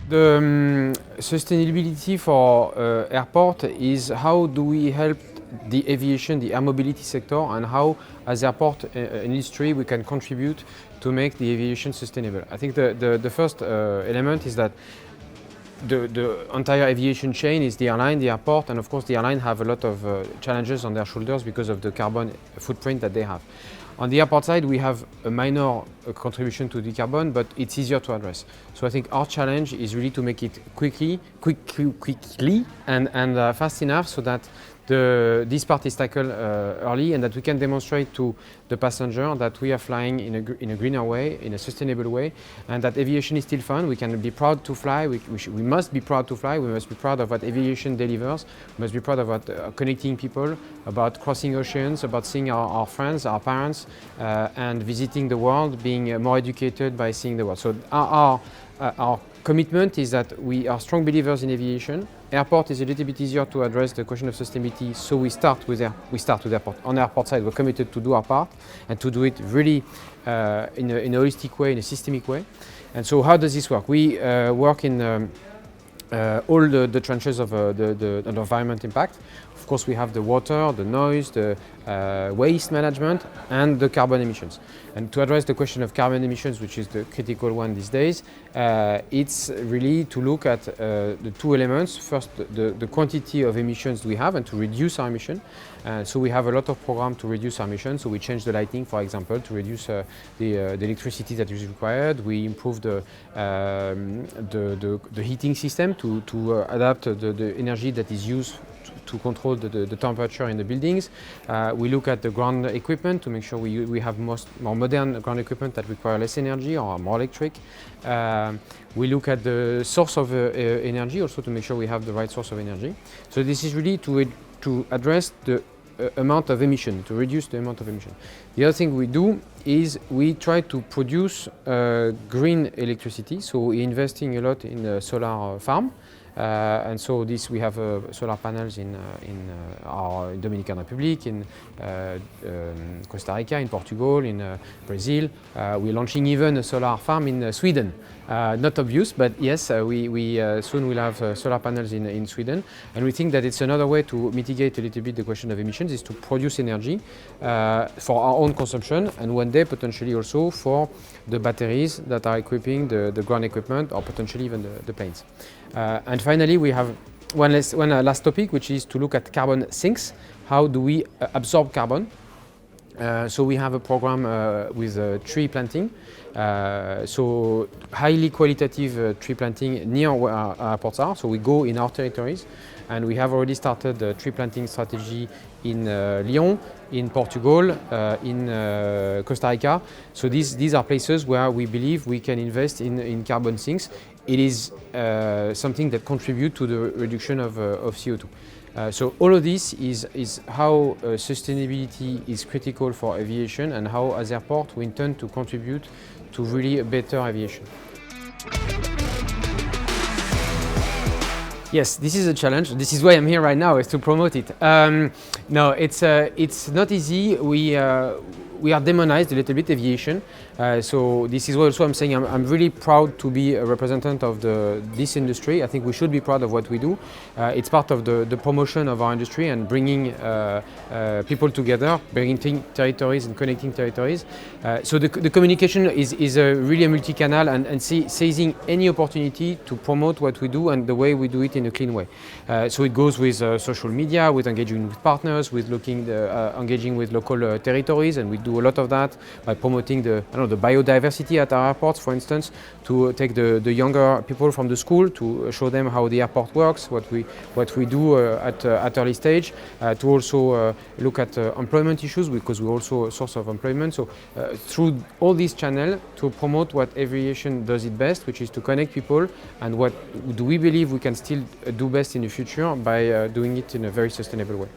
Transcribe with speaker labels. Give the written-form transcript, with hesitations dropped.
Speaker 1: The sustainability for airport is how do we help the aviation, the air mobility sector, and how, as airport industry, we can contribute to make the aviation sustainable. I think the first element is that the entire aviation chain is the airline, the airport, and of course the airline have a lot of challenges on their shoulders because of the carbon footprint that they have. On the airport side, we have a minor contribution to the carbon, but it's easier to address. So I think our challenge is really to make it quickly and fast enough so that this part is tackled early and that we can demonstrate to the passenger that we are flying in a greener way, in a sustainable way, and that aviation is still fun. We can be proud to fly. We must be proud to fly. We must be proud of what aviation delivers. We must be proud of what connecting people, about crossing oceans, about seeing our friends, our parents, and visiting the world, being more educated by seeing the world. So our commitment is that we are strong believers in aviation. Airport is a little bit easier to address the question of sustainability, so we start with airport. On the airport side, we're committed to do our part and to do it really in a holistic way, in a systemic way. And so how does this work? We work in all the tranches of the environment impact. Of course, we have the water, the noise, the waste management, and the carbon emissions. And to address the question of carbon emissions, which is the critical one these days, it's really to look at the two elements. First, the quantity of emissions we have and to reduce our emission. So we have a lot of programs to reduce our emissions. So we change the lighting, for example, to reduce the electricity that is required. We improve the heating system to adapt the energy that is used to control the temperature in the buildings. We look at the ground equipment to make sure we have more modern ground equipment that require less energy or more electric. We look at the source of energy also to make sure we have the right source of energy. So this is really to address the amount of emission, to reduce the amount of emission. The other thing we do is we try to produce green electricity. So we're investing a lot in a solar farm. And so we have solar panels in our Dominican Republic, in Costa Rica, in Portugal, in Brazil. We're launching even a solar farm in Sweden. Not obvious, but yes, we soon will have solar panels in Sweden. And we think that it's another way to mitigate a little bit the question of emissions is to produce energy for our own consumption and one day potentially also for the batteries that are equipping the ground equipment or potentially even the planes. And finally, we have one last topic, which is to look at carbon sinks. How do we absorb carbon? So we have a program with tree planting. So highly qualitative tree planting near where our airports are. So we go in our territories, and we have already started the tree planting strategy in Lyon, in Portugal, in Costa Rica. So these are places where we believe we can invest in carbon sinks. It is something that contributes to the reduction of CO2. So all of this is how sustainability is critical for aviation and how, as airport, we intend to contribute to really a better aviation. Yes, this is a challenge. This is why I'm here right now, is to promote it. No, it's not easy. We are demonized a little bit, aviation. So this is why also I'm saying I'm really proud to be a representative of this industry. I think we should be proud of what we do. It's part of the promotion of our industry and bringing people together, bringing territories and connecting territories. So the communication is really a multi-canal and seizing any opportunity to promote what we do and the way we do it in a clean way. So it goes with social media, with engaging with partners, with engaging with local territories, and we do a lot of that by promoting the biodiversity at our airports, for instance, to take the younger people from the school to show them how the airport works, what we do at early stage, to also look at employment issues because we're also a source of employment. So through all these channels to promote what aviation does it best, which is to connect people, and what do we believe we can still do best in the future by doing it in a very sustainable way.